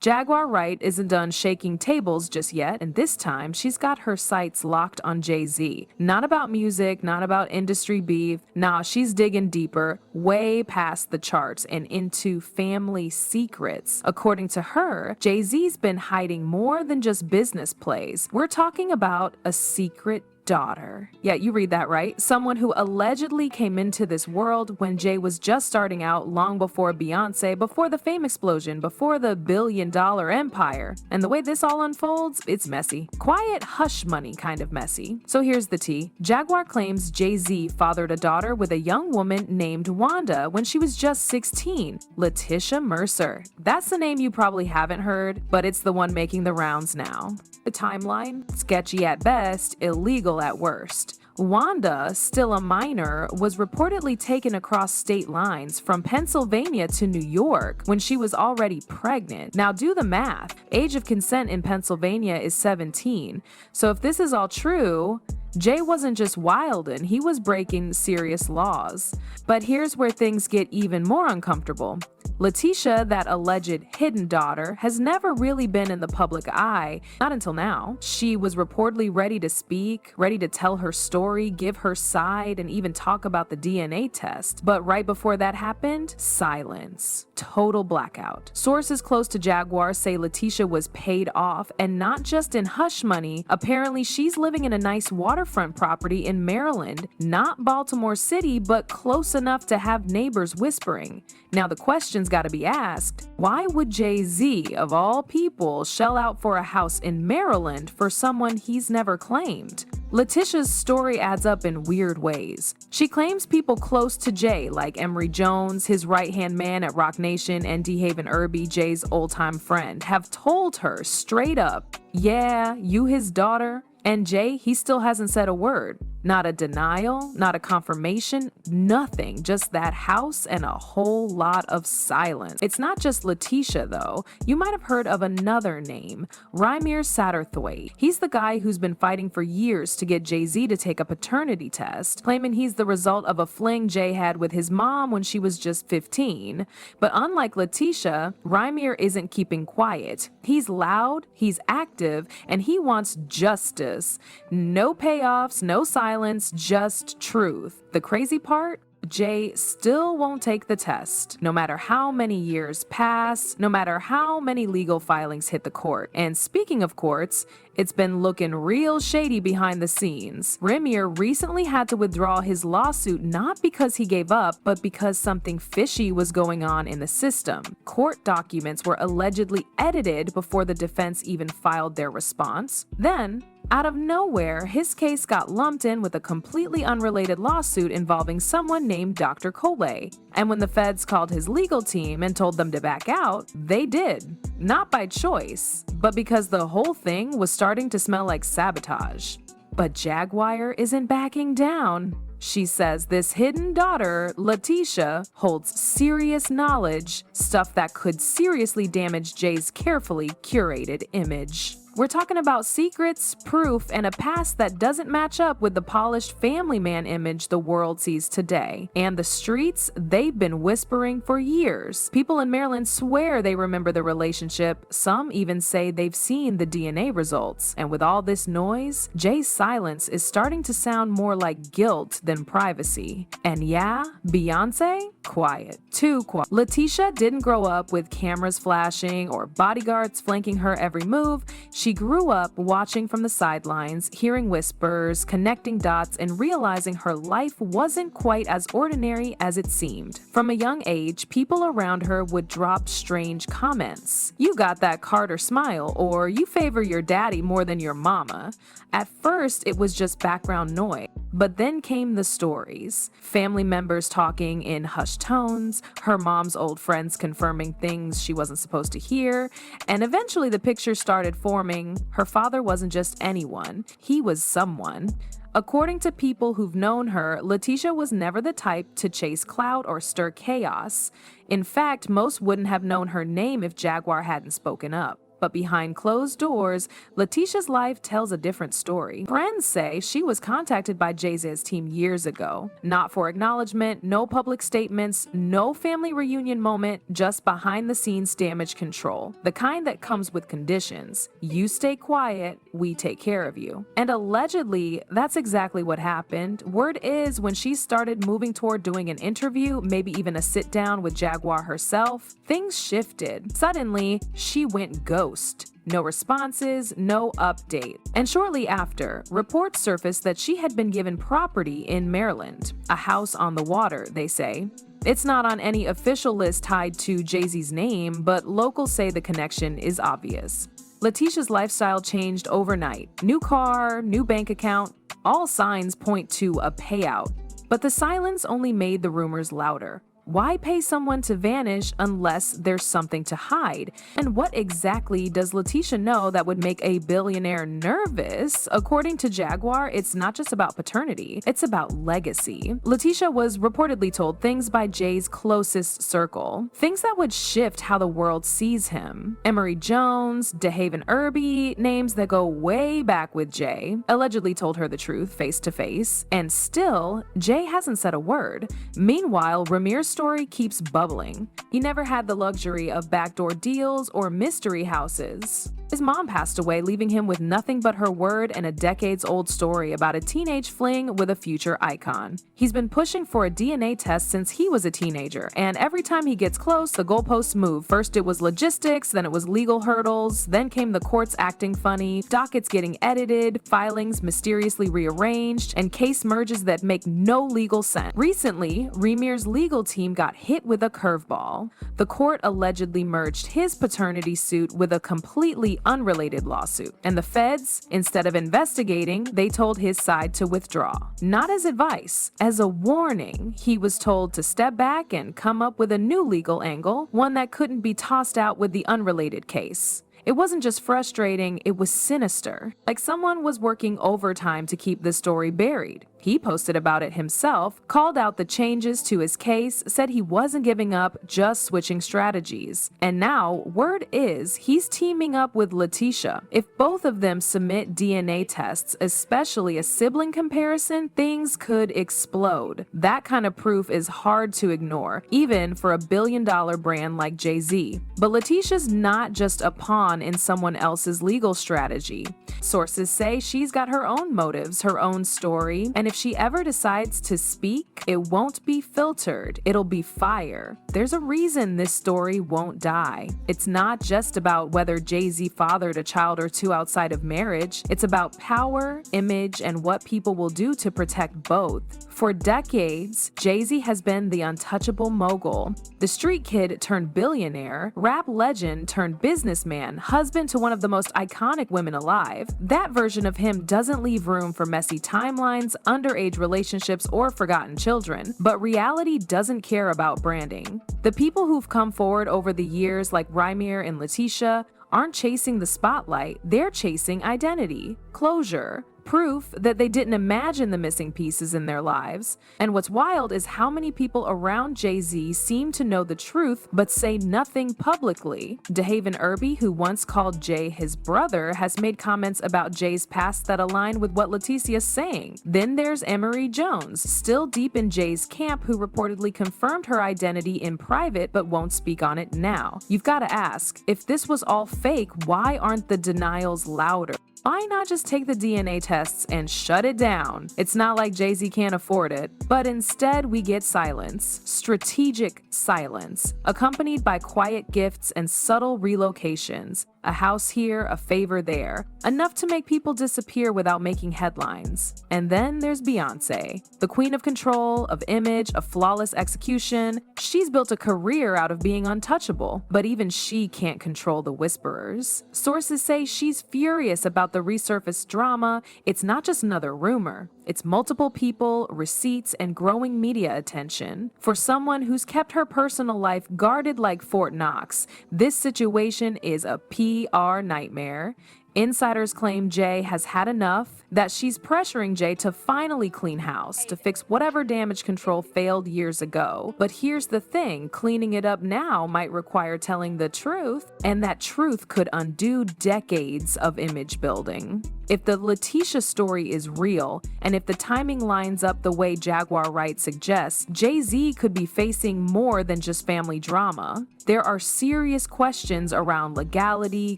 Jaguar Wright isn't done shaking tables just yet, and this time she's got her sights locked on Jay-Z. Not about music, not about industry beef. Nah, she's digging deeper, way past the charts and into family secrets. According to her, Jay-Z's been hiding more than just business plays. We're talking about a secret daughter. Yeah, you read that right. Someone who allegedly came into this world when Jay was just starting out, long before Beyoncé, before the fame explosion, before the billion-dollar empire. And the way this all unfolds, it's messy. Quiet hush money kind of messy. So here's the tea. Jaguar claims Jay-Z fathered a daughter with a young woman named Wanda when she was just 16, Leticia Mercer. That's the name you probably haven't heard, but it's the one making the rounds now. The timeline? Sketchy at best, illegal at worst. Wanda, still a minor, was reportedly taken across state lines from Pennsylvania to New York when she was already pregnant. Now do the math. Age of consent in Pennsylvania is 17. So if this is all true, Jay wasn't just wildin', he was breaking serious laws. But here's where things get even more uncomfortable. Leticia, that alleged hidden daughter, has never really been in the public eye, not until now. She was reportedly ready to speak, ready to tell her story, give her side, and even talk about the DNA test. But right before that happened, silence. Total blackout. Sources close to Jaguar say Leticia was paid off, and not just in hush money. Apparently, she's living in a nice waterfront property in Maryland, not Baltimore City, but close enough to have neighbors whispering. Now the question's gotta be asked, why would Jay-Z, of all people, shell out for a house in Maryland for someone he's never claimed? Leticia's story adds up in weird ways. She claims people close to Jay, like Emory Jones, his right-hand man at Roc Nation, and D. Haven Irby, Jay's old-time friend, have told her straight up, yeah, you his daughter. And Jay, he still hasn't said a word. Not a denial, not a confirmation, nothing. Just that house and a whole lot of silence. It's not just Leticia, though. You might have heard of another name, Rymir Satterthwaite. He's the guy who's been fighting for years to get Jay-Z to take a paternity test, claiming he's the result of a fling Jay had with his mom when she was just 15. But unlike Leticia, Rymir isn't keeping quiet. He's loud, he's active, and he wants justice. No payoffs, no silence, just truth. The crazy part? Jay still won't take the test, no matter how many years pass, no matter how many legal filings hit the court. And speaking of courts, it's been looking real shady behind the scenes. Rymir recently had to withdraw his lawsuit not because he gave up, but because something fishy was going on in the system. Court documents were allegedly edited before the defense even filed their response. Then, out of nowhere, his case got lumped in with a completely unrelated lawsuit involving someone named Dr. Cole. And when the feds called his legal team and told them to back out, they did. Not by choice, but because the whole thing was starting to smell like sabotage. But Jaguar isn't backing down. She says this hidden daughter, Leticia, holds serious knowledge, stuff that could seriously damage Jay's carefully curated image. We're talking about secrets, proof, and a past that doesn't match up with the polished family man image the world sees today. And the streets, they've been whispering for years. People in Maryland swear they remember the relationship. Some even say they've seen the DNA results. And with all this noise, Jay's silence is starting to sound more like guilt than privacy. And yeah, Beyoncé? Quiet. Too quiet. Leticia didn't grow up with cameras flashing or bodyguards flanking her every move. She grew up watching from the sidelines, hearing whispers, connecting dots, and realizing her life wasn't quite as ordinary as it seemed. From a young age, people around her would drop strange comments. You got that Carter smile, or you favor your daddy more than your mama. At first, it was just background noise. But then came the stories. Family members talking in hushed tones, her mom's old friends confirming things she wasn't supposed to hear, and eventually the picture started forming. Her father wasn't just anyone, he was someone. According to people who've known her, Leticia was never the type to chase clout or stir chaos. In fact, most wouldn't have known her name if Jaguar hadn't spoken up. But behind closed doors, Leticia's life tells a different story. Friends say she was contacted by Jay-Z's team years ago. Not for acknowledgement, no public statements, no family reunion moment, just behind-the-scenes damage control. The kind that comes with conditions. You stay quiet, we take care of you. And allegedly, that's exactly what happened. Word is, when she started moving toward doing an interview, maybe even a sit-down with Jaguar herself, things shifted. Suddenly, she went ghost. No responses, no update. And shortly after, reports surfaced that she had been given property in Maryland. A house on the water, they say. It's not on any official list tied to Jay-Z's name, but locals say the connection is obvious. Leticia's lifestyle changed overnight. New car, new bank account, all signs point to a payout. But the silence only made the rumors louder. Why pay someone to vanish unless there's something to hide? And what exactly does Leticia know that would make a billionaire nervous? According to Jaguar, it's not just about paternity, it's about legacy. Leticia was reportedly told things by Jay's closest circle, things that would shift how the world sees him. Emory Jones, DeHaven Irby, names that go way back with Jay, allegedly told her the truth face to face, and still, Jay hasn't said a word. Meanwhile, Rhymir's story keeps bubbling. He never had the luxury of backdoor deals or mystery houses. His mom passed away, leaving him with nothing but her word and a decades-old story about a teenage fling with a future icon. He's been pushing for a DNA test since he was a teenager, and every time he gets close, the goalposts move. First it was logistics, then it was legal hurdles, then came the courts acting funny, dockets getting edited, filings mysteriously rearranged, and case merges that make no legal sense. Recently, Rymir's legal team got hit with a curveball. The court allegedly merged his paternity suit with a completely unrelated lawsuit, and the feds, instead of investigating, they told his side to withdraw. Not as advice, as a warning. He was told to step back and come up with a new legal angle, one that couldn't be tossed out with the unrelated case. It wasn't just frustrating, it was sinister. Like someone was working overtime to keep the story buried. He posted about it himself, called out the changes to his case, said he wasn't giving up, just switching strategies. And now, word is, he's teaming up with Leticia. If both of them submit DNA tests, especially a sibling comparison, things could explode. That kind of proof is hard to ignore, even for a billion-dollar brand like Jay-Z. But Leticia's not just a pawn in someone else's legal strategy. Sources say she's got her own motives, her own story, and if she ever decides to speak, it won't be filtered, it'll be fire. There's a reason this story won't die. It's not just about whether Jay-Z fathered a child or two outside of marriage, it's about power, image, and what people will do to protect both. For decades, Jay-Z has been the untouchable mogul, the street kid turned billionaire, rap legend turned businessman, husband to one of the most iconic women alive. That version of him doesn't leave room for messy timelines, underage relationships, or forgotten children. But reality doesn't care about branding. The people who've come forward over the years, like Rymir and Leticia, aren't chasing the spotlight, they're chasing identity, closure, proof that they didn't imagine the missing pieces in their lives. And what's wild is how many people around Jay-Z seem to know the truth but say nothing publicly. DeHaven Irby, who once called Jay his brother, has made comments about Jay's past that align with what Leticia's saying. Then there's Emory Jones, still deep in Jay's camp, who reportedly confirmed her identity in private but won't speak on it now. You've got to ask, if this was all fake, why aren't the denials louder? Why not just take the DNA tests and shut it down? It's not like Jay-Z can't afford it, but instead we get silence, strategic silence, accompanied by quiet gifts and subtle relocations. A house here, a favor there, enough to make people disappear without making headlines. And then there's Beyoncé, the queen of control, of image, of flawless execution. She's built a career out of being untouchable, but even she can't control the whisperers. Sources say she's furious about the resurfaced drama. It's not just another rumor. It's multiple people, receipts, and growing media attention. For someone who's kept her personal life guarded like Fort Knox, this situation is a PR nightmare. Insiders claim Jay has had enough, that she's pressuring Jay to finally clean house, to fix whatever damage control failed years ago. But here's the thing, cleaning it up now might require telling the truth, and that truth could undo decades of image building. If the Leticia story is real, and if the timing lines up the way Jaguar Wright suggests, Jay-Z could be facing more than just family drama. There are serious questions around legality,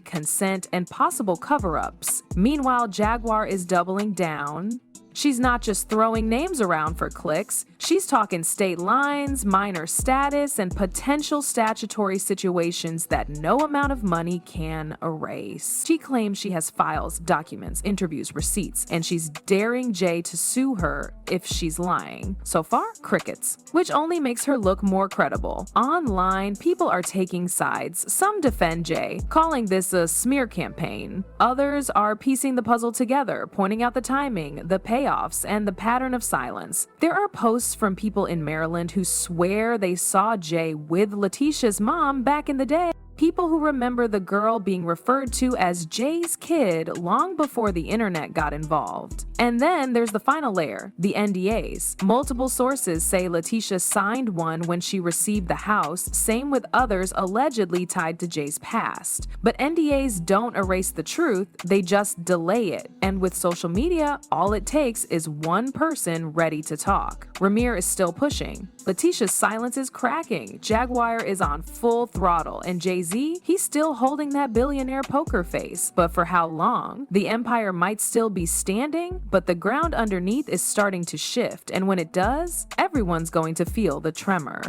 consent, and possible cover-ups. Meanwhile, Jaguar is doubling down. She's not just throwing names around for clicks, she's talking state lines, minor status, and potential statutory situations that no amount of money can erase. She claims she has files, documents, interviews, receipts, and she's daring Jay to sue her if she's lying. So far, crickets, which only makes her look more credible. Online, people are taking sides. Some defend Jay, calling this a smear campaign. Others are piecing the puzzle together, pointing out the timing, the payoffs, and the pattern of silence. There are posts from people in Maryland who swear they saw Jay with Leticia's mom back in the day. People who remember the girl being referred to as Jay's kid long before the internet got involved. And then there's the final layer, the NDAs. Multiple sources say Leticia signed one when she received the house, same with others allegedly tied to Jay's past. But NDAs don't erase the truth, they just delay it. And with social media, all it takes is one person ready to talk. Rymir is still pushing. Leticia's silence is cracking. Jaguar is on full throttle, and Jay-Z, he's still holding that billionaire poker face. But for how long? The empire might still be standing, but the ground underneath is starting to shift, and when it does, everyone's going to feel the tremor.